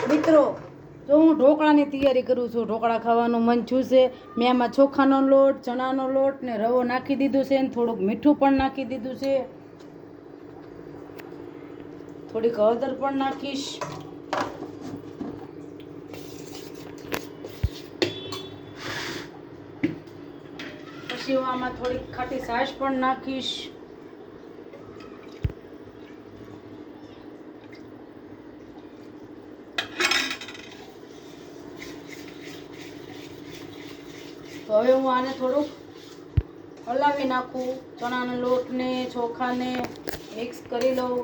મિત્રો, જો હું ઢોકળાની તૈયારી કરું છું. ઢોકળા ખાવાનું મન થયું છે. મેં આમાં ચોખાનો લોટ, ચણાનો લોટ ને રવો નાખી દીધો છે ને થોડુંક મીઠું પણ નાખી દીધું છે. થોડીક હળદર પણ નાખીશ. પછી હું આમાં થોડીક ખાટી છાશ પણ નાખીશ. તો હવે હું આને થોડુંક હલાવી નાખું. ચણાના લોટને ચોખાને મિક્સ કરી લઉં.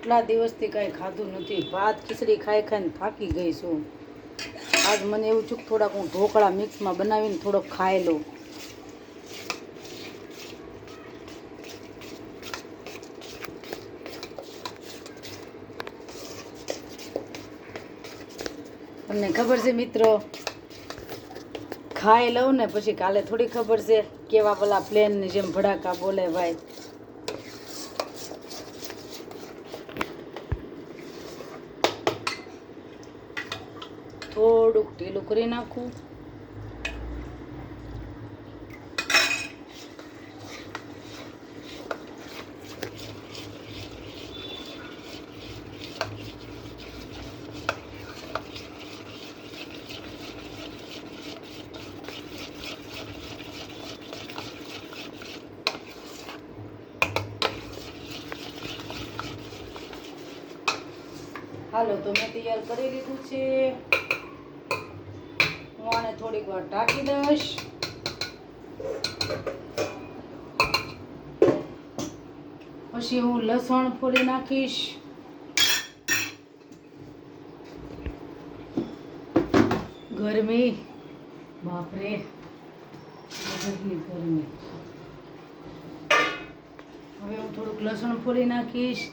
કેટલા દિવસથી કાંઈ ખાધું નથી. ભાત ખીચડી ખાઈ ખાઈને થાકી ગઈ છું. આજ મને એવું છું કે થોડાક હું ઢોકળા મિક્સમાં બનાવીને થોડોક ખાઈ લઉં. તમને ખબર છે મિત્રો, ખાઈ લઉં ને પછી કાલે થોડી ખબર છે કેવા પેલા પ્લેનની જેમ ભડાકા બોલે ભાઈ. થોડુંક ઢીલું કરી નાખું. હાલો, તો મેં તૈયાર કરી લીધું છે. હું આને થોડીક વાર ઢાંકી દઈશ. પછી હું લસણ ફોડી નાખીશ. ગરમી બાપરે, ગરમી. હવે હું થોડુંક લસણ ફોડી નાખીશ.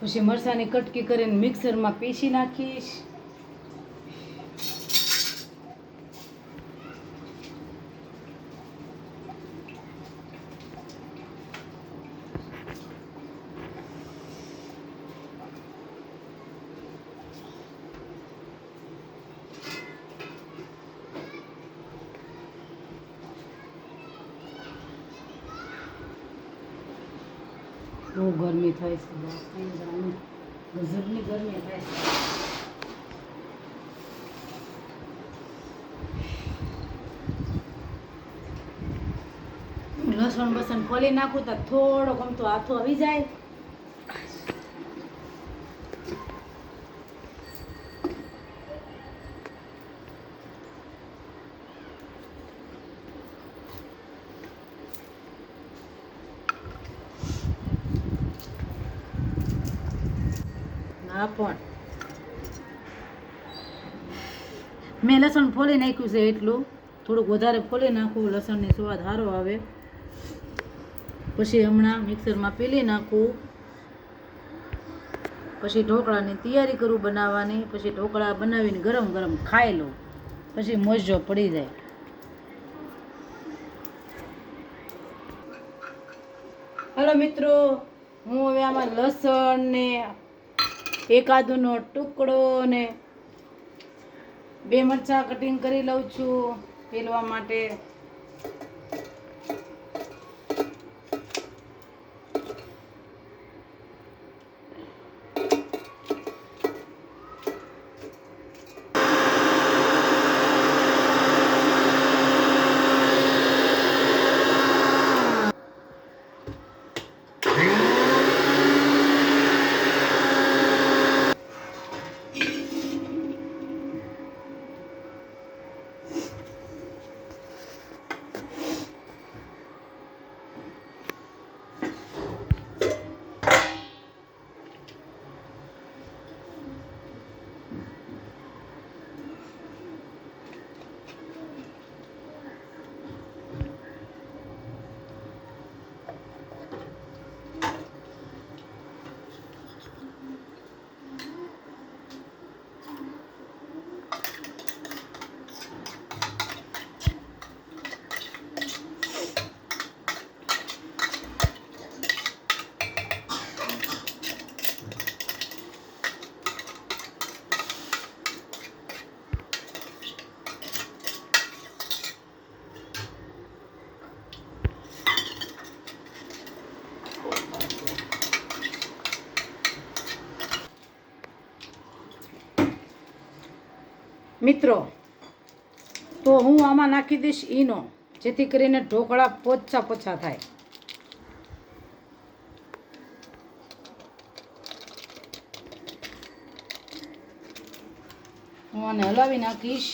પછી મરચાંની કટકી કરીને મિક્સરમાં પીસી નાખીશ. બહુ ગરમી થાય છે. ગજબની ગરમી થાય છે. લસણ બસણ ફોલી નાખું તો થોડો ગમતો હાથો આવી જાય. હા, પણ મેં લસણ ફોલી નાખ્યું છે. એટલું થોડુંક વધારે ફોલી નાખું, લસણની સ્વાદ સારો આવે. પછી હમણાં મિક્સરમાં પીલી નાખું. પછી ઢોકળાની તૈયારી કરું બનાવવાની. પછી ઢોકળા બનાવીને ગરમ ગરમ ખાઈ લઉં. પછી મોજો પડી જાય. હાલો મિત્રો, હું હવે આમાં લસણ ને એકાદુનો ટુકડો ને 2 મરચાં કટિંગ કરી લઉં છું પીલવા માટે. મિત્રો, તો હું આમાં નાખી દઈશ ઈનો, જેથી કરીને ઢોકળા પોચા પોચા થાય. હું આને હલાવી નાખીશ.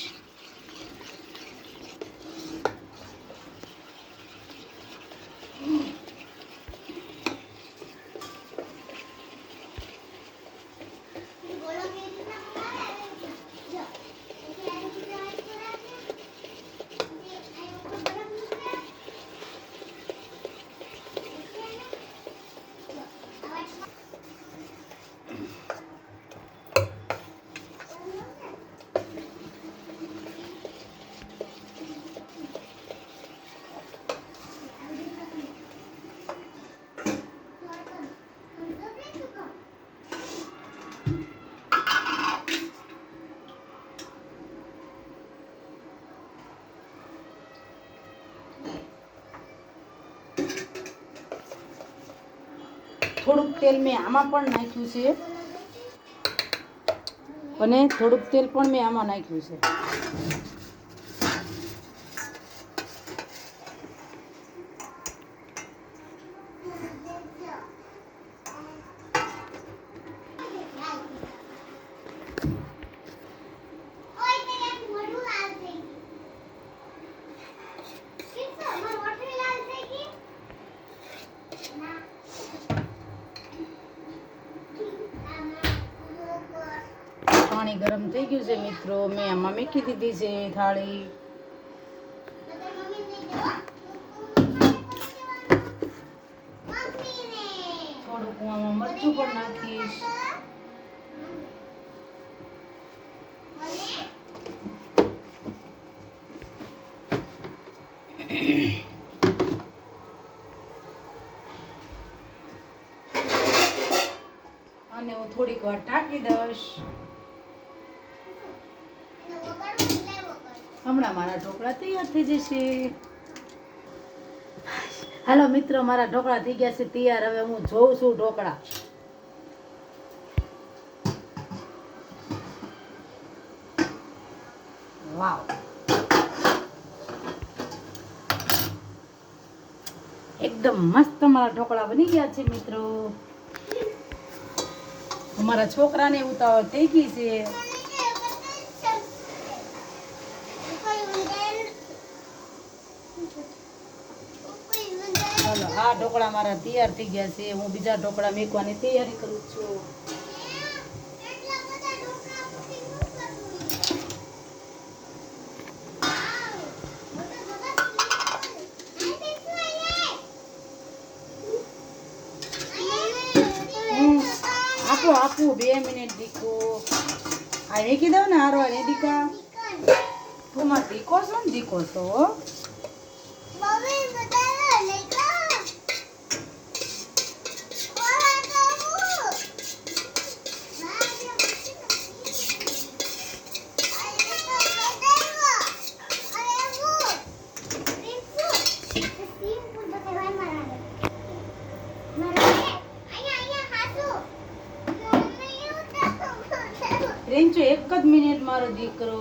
થોડુંક તેલ મેં આમાં પણ નાખ્યું છે અને થોડુંક તેલ પણ મેં આમાં નાખ્યું છે. પાણી ગરમ થઈ ગયું છે મિત્રો, મેં આમાં મૂકી દીધી છે થાળી. થોડુંક હું આમાં મરચું પણ નાખીશ. અને હું થોડીક વાર ઢાંકી દઈશ. હમણાં મારા ઢોકળા તૈયાર થઈ જશે. હાલો મિત્રો, મારા ઢોકળા થઈ ગયા છે તૈયાર. હવે હું જોઉં છું ઢોકળા. વાવ, એકદમ મસ્ત મારા ઢોકળા બની ગયા છે મિત્રો. અમારા છોકરાને ઉતાવળ થઈ ગઈ છે. ચાલો, આ ઢોકળા મારા તૈયાર થઈ ગયા છે. હું બીજા ઢોકળા મેકવાની તૈયારી કરું છું. આપું 2 મિનિટ દીકો. આ વેકી દઉં ને હારવા ને દીકા. તું મારો દીકો છો ને? દીકો છો. રેન્ચો, 1 જ મિનિટ મારો દીકરો.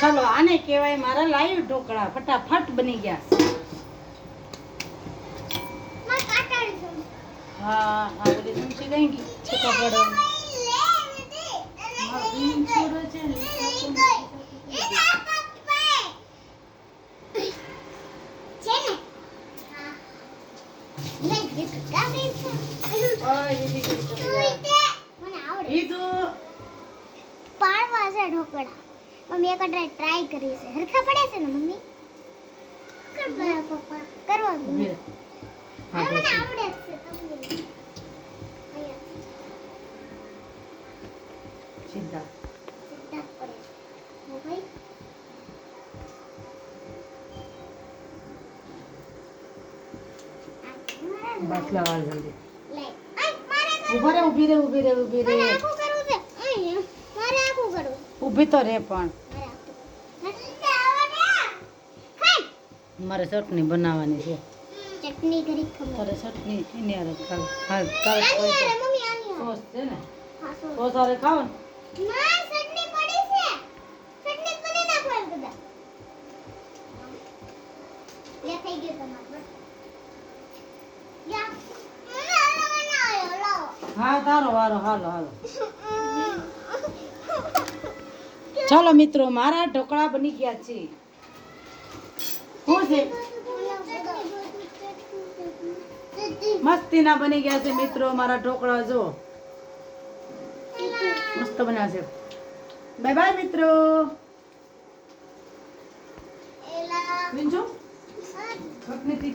ચાલો, આને કહેવાય મારા લાઈવ ઢોકળા. ફટાફટ બની ગયા. હા, આ બધી સમજી ગઈ ગઈ છકા પડે. ઢોકળા મમ્મી એક ટ્રાય કરી છે. હરખા પડે છે ને મમ્મી? પપ્પા કરવા દો. મને આવડે છે તમને. સીધા સીધા પડે. હો ભાઈ, બાટલા વાળ જલ્દી. લે આ મારે ઉભા રે, ઊભી રે, ઊભી રે, ઊભી રે. આખું કરવું છે. અહીં મારે આખું કરવું. ઊભી તો રે. પણ મારે મારે ચટણી બનાવવાની છે. ચટણી કરી ખબર તારે ચટણી એની હારે ખાવ હાલ તારે આની કોઈ યાર મમ્મી આની યાર સોસ છે ને હા સો સોસ હારે ખાવ ને ના ચટણી પડી છે ચટણી બની નાખો એમ કદા લે થઈ ગયું તમારું યા મને આયો લાવો હા તારો વારો હાલો હાલો ચાલો મિત્રો મારા ઢોકળા બની ગયા છે શું છે મસ્તીના બની ગયા છે મિત્રો મારા ઢોકળા જો મસ્ત બન્યા છે બાય બાય મિત્રો એલા વિંજો ચટણી